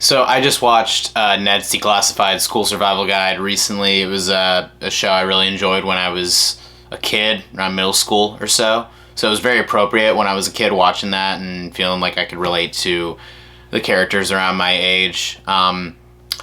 So I just watched Ned's Declassified School Survival Guide recently. It was a show I really enjoyed when I was a kid, around middle school or so. So it was very appropriate when I was a kid watching that and feeling like I could relate to the characters around my age.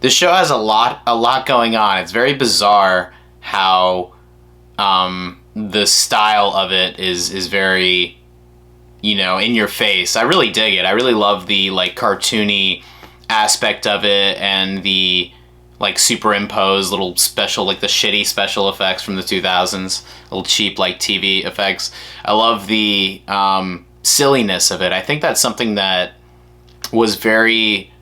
This show has a lot going on. It's very bizarre how the style of it is very, in your face. I really dig it. I really love the cartoony aspect of it and the superimposed little special, the shitty special effects from the 2000s, little cheap TV effects. I love the silliness of it. I think that's something that was very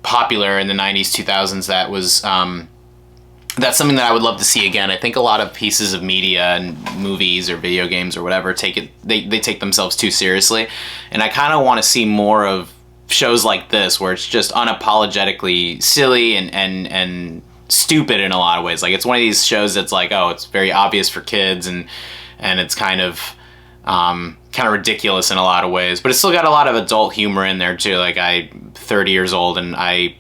popular in the 90s, 2000s. That was that's something that I would love to see again. I think a lot of pieces of media and movies or video games or whatever they take themselves too seriously, and I kind of want to see more of shows like this where it's just unapologetically silly and stupid in a lot of ways. It's one of these shows that's it's very obvious for kids and it's kind of ridiculous in a lot of ways, but it's still got a lot of adult humor in there too. I'm 30 years old and I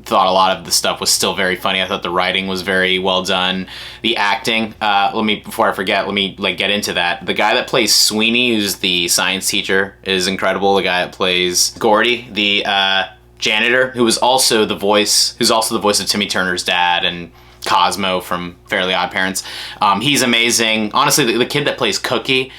thought a lot of the stuff was still very funny. I thought the writing was very well done. The acting, before I forget, let me get into that. The guy that plays Sweeney, who's the science teacher, is incredible. The guy that plays Gordy, the janitor, who's also the voice of Timmy Turner's dad and Cosmo from Fairly Odd Parents. He's amazing. Honestly, the kid that plays Cookie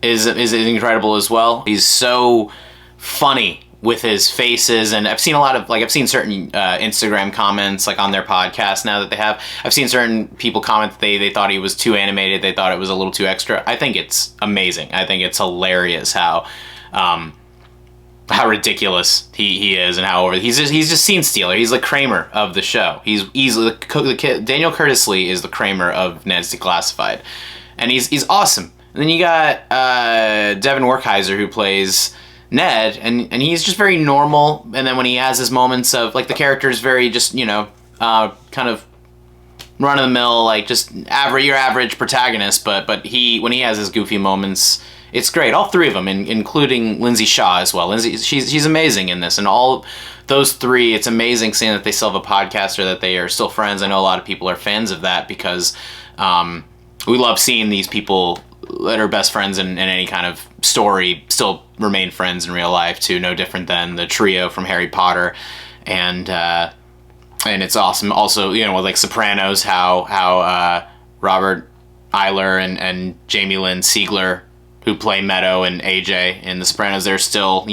is incredible as well. He's so funny with his faces, and I've seen a lot of I've seen certain Instagram comments on their podcast now that they have. I've seen certain people comment that they thought he was too animated, they thought it was a little too extra. I think it's amazing. I think it's hilarious how ridiculous he is and how over he's just scene stealer. He's the Kramer of the show. He's the kid. Daniel Curtis Lee is the Kramer of Ned's Declassified, and he's awesome. And then you got Devin Werkheiser, who plays Ned, and he's just very normal, and then when he has his moments of the character is very just kind of run-of-the-mill, just your average protagonist, but when he has his goofy moments, it's great. All three of them, including Lindsay Shaw as well. Lindsay, she's amazing in this, and all those three, it's amazing seeing that they still have a podcast or that they are still friends. I know a lot of people are fans of that because we love seeing these people that are best friends in any kind of story still remain friends in real life too. No different than the trio from Harry Potter, and it's awesome. Also, with Sopranos, how Robert Eiler and Jamie Lynn Siegler, who play Meadow and AJ in The Sopranos, they're still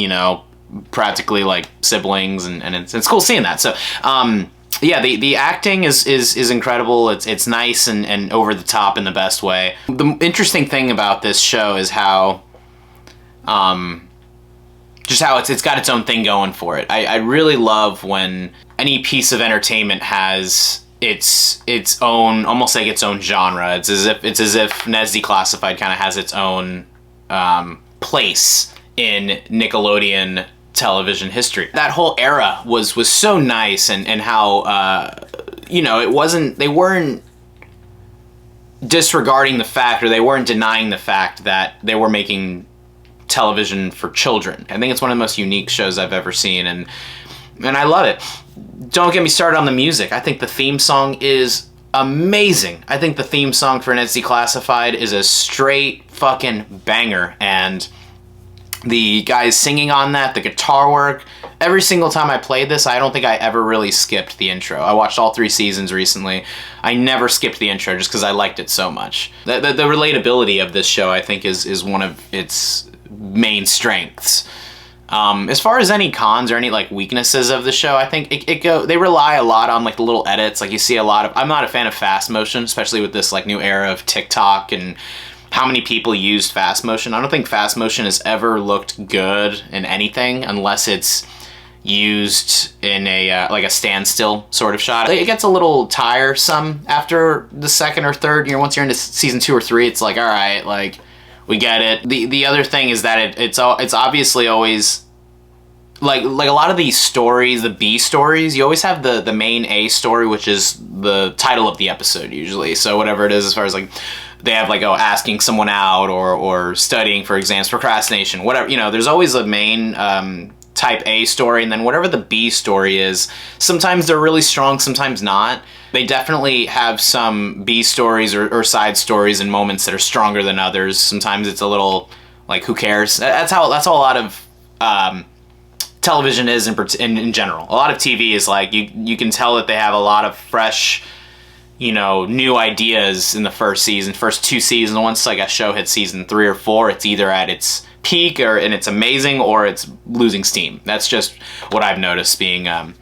practically siblings, and it's cool seeing that. So yeah, the acting is incredible. It's nice and over the top in the best way. The interesting thing about this show is how it's got its own thing going for it. I really love when any piece of entertainment has its own, almost its own genre. It's as if Ned's Declassified kind of has its own place in Nickelodeon television history. That whole era was so nice, and how they weren't disregarding the fact, or they weren't denying the fact that they were making television for children. I think it's one of the most unique shows I've ever seen, and I love it. Don't get me started on the music. I think the theme song is amazing. I think the theme song for Ned's Declassified is a straight fucking banger, and the guys singing on that, the guitar work, every single time I played this, I don't think I ever really skipped the intro. I watched all 3 seasons recently. I never skipped the intro just because I liked it so much. The relatability of this show, I think, is one of its main strengths. As far as any cons or any weaknesses of the show, I think they rely a lot on the little edits. You see a lot of, I'm not a fan of fast motion, especially with this new era of TikTok and how many people used fast motion. I don't think fast motion has ever looked good in anything unless it's used in a standstill sort of shot. It gets a little tiresome after the second or third. Once you're into season 2 or 3, it's all right, we get it. The other thing is that it's obviously always like a lot of these stories, the B stories, you always have the main A story, which is the title of the episode usually. So whatever it is, as far as they have asking someone out or studying for exams, procrastination, whatever, there's always a main type A story, and then whatever the B story is, sometimes they're really strong, sometimes not. They definitely have some B stories or side stories and moments that are stronger than others. Sometimes it's a little like, who cares? That's how a lot of television is in general. A lot of TV is like, you can tell that they have a lot of fresh, new ideas in the first 2 seasons. Once like a show hits season 3 or 4, it's either at its peak and it's amazing, or it's losing steam. That's just what I've noticed being a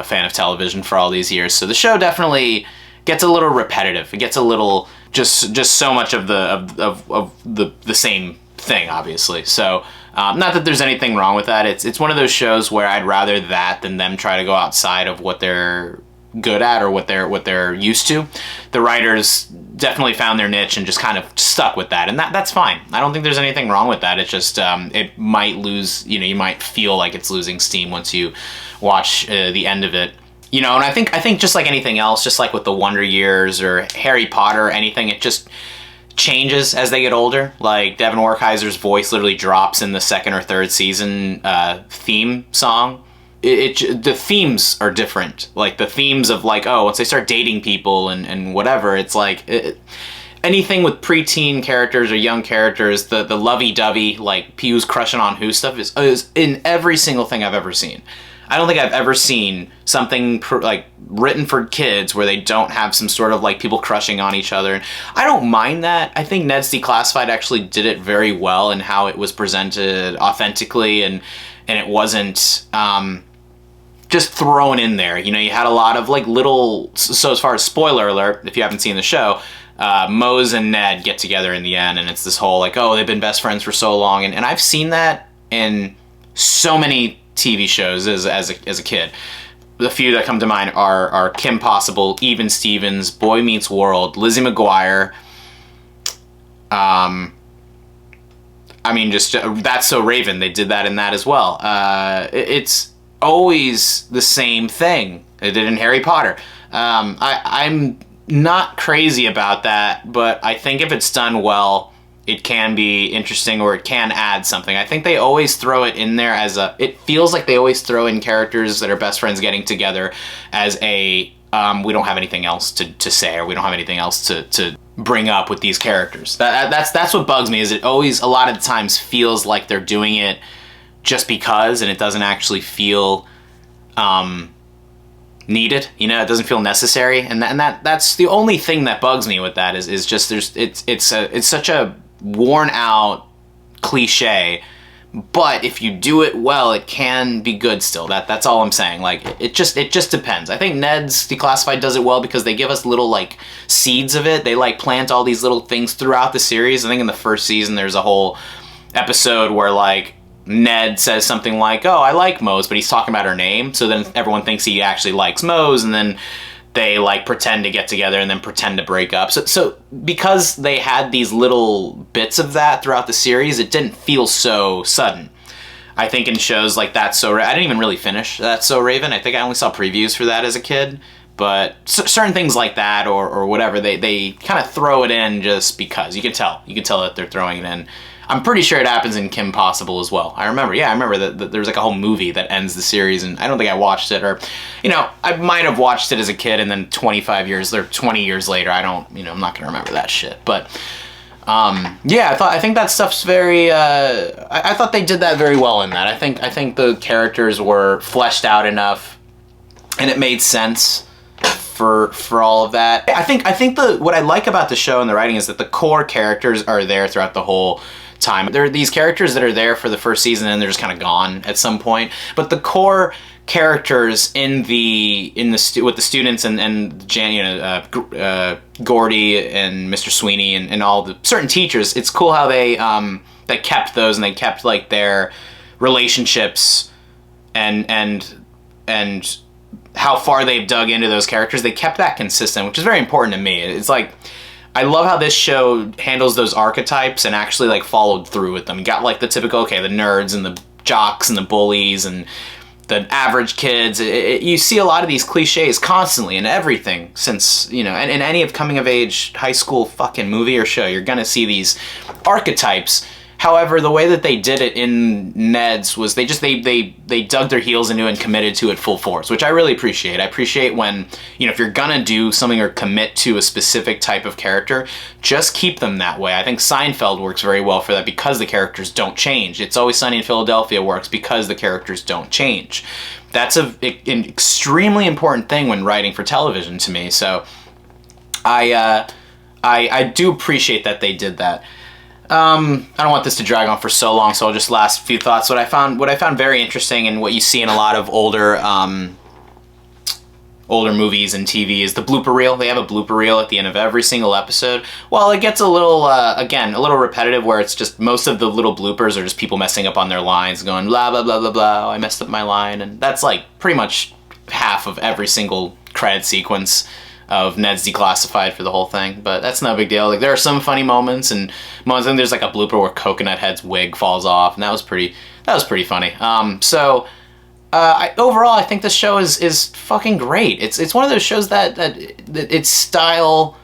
fan of television for all these years. So the show definitely gets a little repetitive. It gets a little just so much of the same thing, obviously. So not that there's anything wrong with that. It's one of those shows where I'd rather that than them try to go outside of what they're good at or what they're used to. The writers definitely found their niche and just kind of stuck with that, and that's fine. I don't think there's anything wrong with that. It's just it might lose, you might feel like it's losing steam once you watch the end of it. And I think just like anything else, just like with the Wonder Years or Harry Potter or anything, it just changes as they get older. Like Devin Werkheiser's voice literally drops in the 2nd or 3rd season theme song. The themes are different. Like the themes of like, once they start dating people and whatever, it's like anything with preteen characters or young characters, the lovey-dovey, like who's crushing on who stuff is in every single thing I've ever seen. I don't think I've ever seen something like written for kids where they don't have some sort of like people crushing on each other. And I don't mind that. I think Ned's Declassified actually did it very well in how it was presented authentically, and it wasn't just thrown in there. You had a lot of like little, so as far as spoiler alert, if you haven't seen the show, Mose and Ned get together in the end, and it's this whole like, they've been best friends for so long. And I've seen that in so many TV shows as a kid. The few that come to mind are Kim Possible, Even Stevens, Boy Meets World, Lizzie McGuire. Just That's So Raven. They did that in that as well. It's always the same thing. They did in Harry Potter. I'm not crazy about that, but I think if it's done well, it can be interesting, or it can add something. I think they always throw it in there it feels like they always throw in characters that are best friends getting together as we don't have anything else to say, or we don't have anything else to bring up with these characters. That's what bugs me, is it always, a lot of the times, feels like they're doing it just because, and it doesn't actually feel needed. It doesn't feel necessary, and that's the only thing that bugs me with that is just it's such a worn out cliche, but if you do it well, it can be good still. That's all I'm saying. Like it just depends. I think Ned's Declassified does it well because they give us little like seeds of it. They like plant all these little things throughout the series. I think in the first season there's a whole episode where like Ned says something like, I like Mose, but he's talking about her name, so then everyone thinks he actually likes Mose, and then they like pretend to get together and then pretend to break up. So because they had these little bits of that throughout the series, it didn't feel so sudden. I think in shows like I didn't even really finish That's So Raven. I think I only saw previews for that as a kid. But certain things like that or whatever, they kind of throw it in just because. You can tell that they're throwing it in. I'm pretty sure it happens in Kim Possible as well. I remember that there's like a whole movie that ends the series, and I don't think I watched it, or, I might have watched it as a kid, and then 20 years later, I'm not gonna remember that shit. But, I think that stuff's very, I thought they did that very well in that. I think the characters were fleshed out enough, and it made sense for all of that. I think what I like about the show and the writing is that the core characters are there throughout the whole time. There are these characters that are there for the first season and they're just kind of gone at some point. But the core characters with the students and Gordy and Mr. Sweeney and all the certain teachers, it's cool how they kept those, and they kept like their relationships and how far they've dug into those characters. They kept that consistent, which is very important to me. It's like, I love how this show handles those archetypes and actually like followed through with them. You got like the typical, the nerds and the jocks and the bullies and the average kids. You see a lot of these cliches constantly in everything since, and in any of coming of age high school fucking movie or show, you're gonna see these archetypes However, the way that they did it in Ned's was they dug their heels into it and committed to it full force, which I really appreciate. I appreciate when, you know, if you're gonna do something or commit to a specific type of character, just keep them that way. I think Seinfeld works very well for that because the characters don't change. It's Always Sunny in Philadelphia works because the characters don't change. That's an extremely important thing when writing for television to me. So I do appreciate that they did that. I don't want this to drag on for so long, so I'll just last few thoughts. What I found very interesting, and what you see in a lot of older movies and TV, is the blooper reel. They have a blooper reel at the end of every single episode. Well, it gets a little, again, a little repetitive, where it's just most of the little bloopers are just people messing up on their lines, going blah blah blah blah blah. I messed up my line, and that's like pretty much half of every single credit sequence of Ned's Declassified for the whole thing, but that's no big deal. Like, there are some funny moments, and moments, and there's like a blooper where Coconut Head's wig falls off, and that was pretty funny. Overall, I think this show is fucking great. It's one of those shows that its style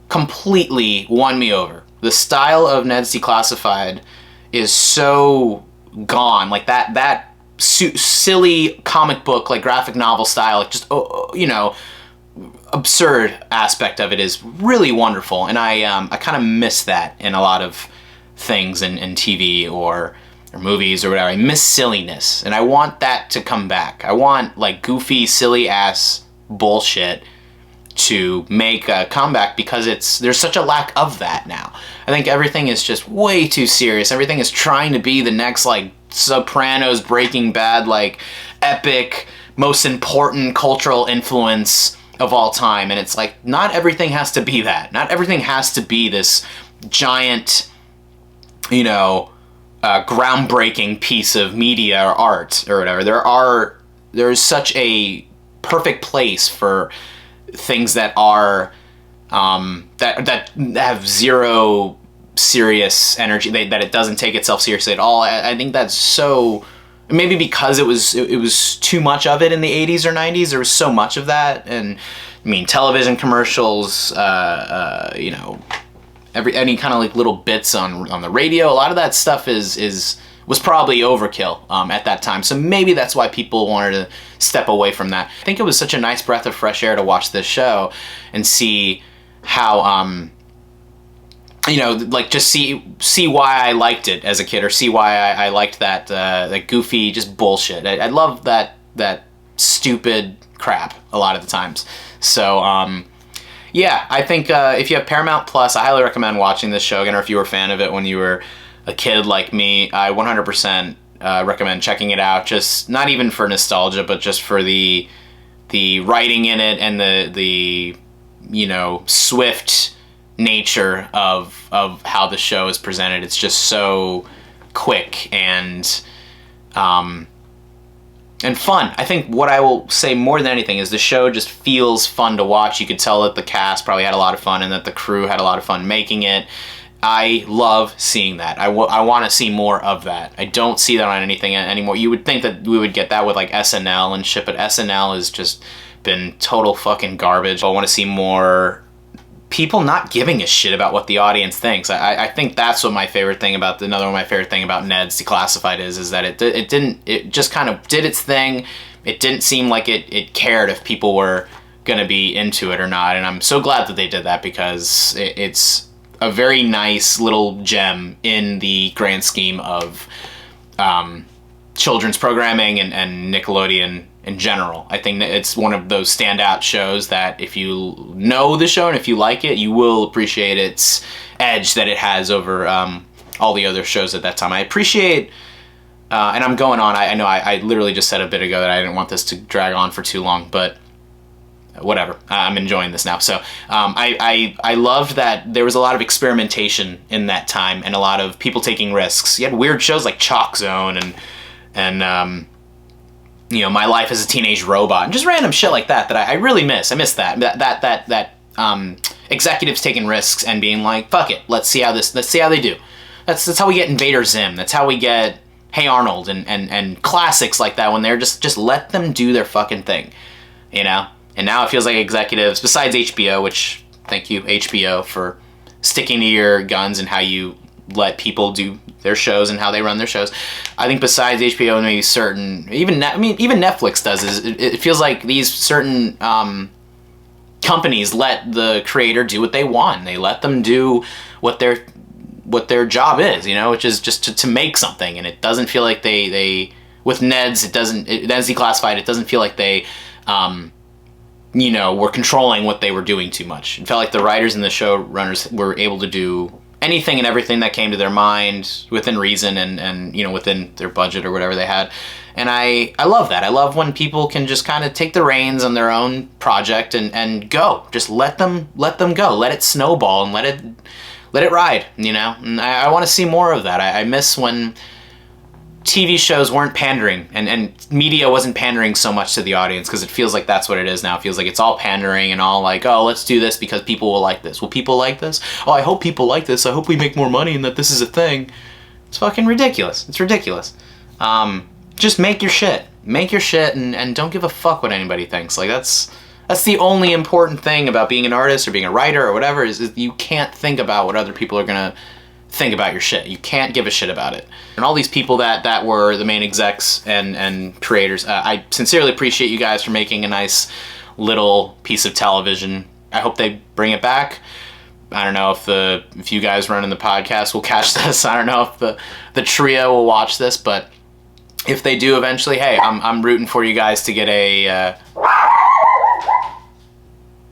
completely won me over. The style of Ned's Declassified is so gone, like that silly comic book, like graphic novel style, like just you know, absurd aspect of it is really wonderful, and I kind of miss that in a lot of things in TV or movies or whatever. I miss silliness, and I want that to come back. I want like goofy, silly ass bullshit to make a comeback, because there's such a lack of that now. I think everything is just way too serious. Everything is trying to be the next like Sopranos, Breaking Bad, like epic, most important cultural influence of all time, and it's like, not everything has to be that. Not everything has to be this giant, you know, groundbreaking piece of media or art or whatever. There's such a perfect place for things that are that have zero serious energy, that it doesn't take itself seriously at all. I think that's so. Maybe because it was too much of it in the 80s or 90s. There was so much of that, and I mean, television commercials, you know, any kind of like little bits on the radio. A lot of that stuff was probably overkill at that time. So maybe that's why people wanted to step away from that. I think it was such a nice breath of fresh air to watch this show and see how you know, like, just see why I liked it as a kid, or see why I liked that goofy, just bullshit. I love that stupid crap a lot of the times. So yeah, I think if you have Paramount Plus, I highly recommend watching this show again. Or if you were a fan of it when you were a kid like me, I 100% recommend checking it out. Just not even for nostalgia, but just for the writing in it, and the you know, swift nature of how the show is presented. It's just so quick and fun. I think what I will say more than anything is the show just feels fun to watch. You could tell that the cast probably had a lot of fun, and that the crew had a lot of fun making it. I love seeing that. I want to see more of that. I don't see that on anything anymore. You would think that we would get that with like SNL and shit, but SNL has just been total fucking garbage. I want to see more people not giving a shit about what the audience thinks. I think that's what my favorite thing about another one of my favorite thing about Ned's Declassified is that it just kind of did its thing. It didn't seem like it cared if people were gonna be into it or not, and I'm so glad that they did that, because it's a very nice little gem in the grand scheme of children's programming and Nickelodeon in general. I think that it's one of those standout shows that if you know the show and if you like it, you will appreciate its edge that it has over all the other shows at that time. I appreciate, and I'm going on, I know I literally just said a bit ago that I didn't want this to drag on for too long, but whatever, I'm enjoying this now. So I loved that there was a lot of experimentation in that time, and a lot of people taking risks. You had weird shows like Chalk Zone and you know, My Life as a Teenage Robot, and just random shit like that I really miss. I miss that executives taking risks and being like, fuck it, let's see how they do. That's how we get Invader Zim. That's how we get Hey Arnold and classics like that, when they're just let them do their fucking thing, you know? And now it feels like executives, besides HBO, which, thank you HBO for sticking to your guns and how you let people do their shows and how they run their shows. I think besides HBO and maybe certain, even Netflix does, is it feels like these certain companies let the creator do what they want. They let them do what their job is, which is just to make something. And it doesn't feel like they with Ned's, Ned's Declassified, it doesn't feel like they were controlling what they were doing too much. It felt like the writers and the showrunners were able to do anything and everything that came to their mind within reason and within their budget or whatever they had. And I love that. I love when people can just kind of take the reins on their own project and go. Just let them go. Let it snowball and let it ride, And I want to see more of that. I miss when TV shows weren't pandering and media wasn't pandering so much to the audience, because it feels like that's what it is now. It feels like it's all pandering and all like, oh, let's do this because people will like this. Will people like this? Oh, I hope people like this. I hope we make more money and that this is a thing. It's fucking ridiculous. It's ridiculous. Just make your shit. Make your shit and don't give a fuck what anybody thinks. Like that's the only important thing about being an artist or being a writer or whatever, is that you can't think about what other people are gonna think about your shit. You can't give a shit about it. And all these people that were the main execs and creators, I sincerely appreciate you guys for making a nice little piece of television. I hope they bring it back. I don't know if you guys running the podcast will catch this. I don't know if the trio will watch this, but if they do eventually, hey, I'm rooting for you guys to get a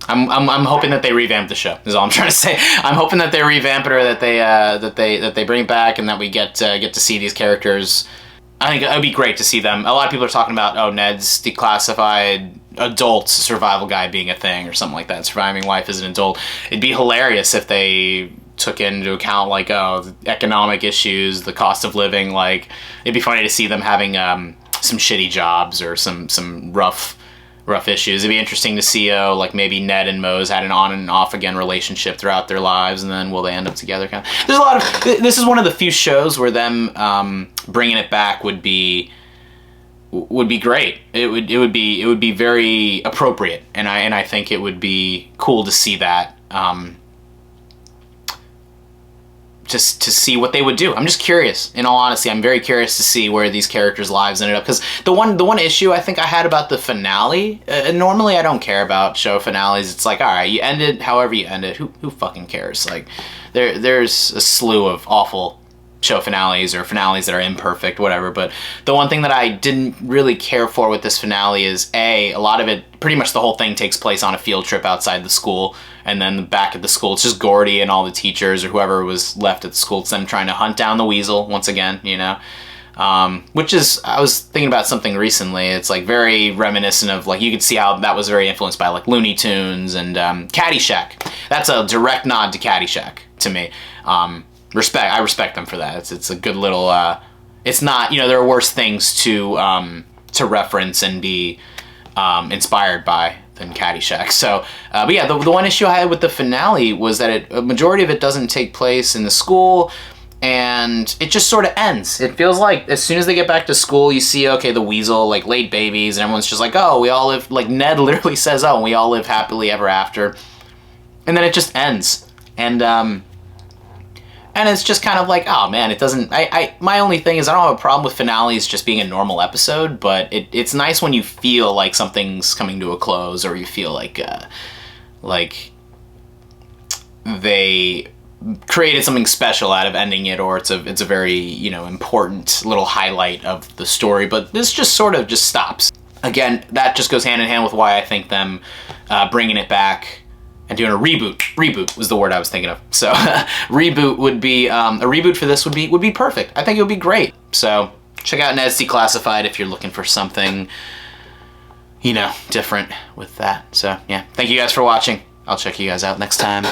I'm hoping that they revamp the show. Is all I'm trying to say. I'm hoping that they revamp it, or that they bring it back, and that we get to see these characters. I think it would be great to see them. A lot of people are talking about, oh, Ned's Declassified adult survival guide being a thing or something like that. Surviving life as an adult. It'd be hilarious if they took into account like, oh, the economic issues, the cost of living. Like, it'd be funny to see them having some shitty jobs or some rough issues. It'd be interesting to see, like maybe Ned and Mose had an on and off again relationship throughout their lives, and then will they end up together? There's a lot of. This is one of the few shows where them bringing it back would be great. It would be very appropriate, and I think it would be cool to see that. Just to see what they would do. I'm just curious. In all honesty, I'm very curious to see where these characters' lives ended up. Because the one issue I think I had about the finale, normally I don't care about show finales. It's like, all right, you end it however you end it. Who fucking cares? Like, there's a slew of awful show finales or finales that are imperfect, whatever. But the one thing that I didn't really care for with this finale is, a lot of it, pretty much the whole thing takes place on a field trip outside the school, and then back at the school, it's just Gordy and all the teachers or whoever was left at the school. It's them trying to hunt down the weasel once again, which is, I was thinking about something recently. It's like very reminiscent of, like, you could see how that was very influenced by like Looney Tunes and Caddyshack. That's a direct nod to Caddyshack to me. I respect them for that. It's a good little. It's not, there are worse things to reference and be inspired by than Caddyshack. So, but yeah, the one issue I had with the finale was that a majority of it doesn't take place in the school, and it just sort of ends. It feels like as soon as they get back to school, you see, okay, the weasel like laid babies, and everyone's just like, oh, we all live, like Ned literally says, oh, we all live happily ever after, and then it just ends, and it's just kind of like, oh man, it doesn't. My only thing is I don't have a problem with finales just being a normal episode, but it's nice when you feel like something's coming to a close, or you feel like they created something special out of ending it, or it's a very important little highlight of the story. But this just sort of just stops. Again, that just goes hand in hand with why I think them bringing it back and doing a reboot. Reboot was the word I was thinking of. So reboot would be, a reboot for this would be perfect. I think it would be great. So check out Ned's Declassified if you're looking for something, different with that. So yeah, thank you guys for watching. I'll check you guys out next time.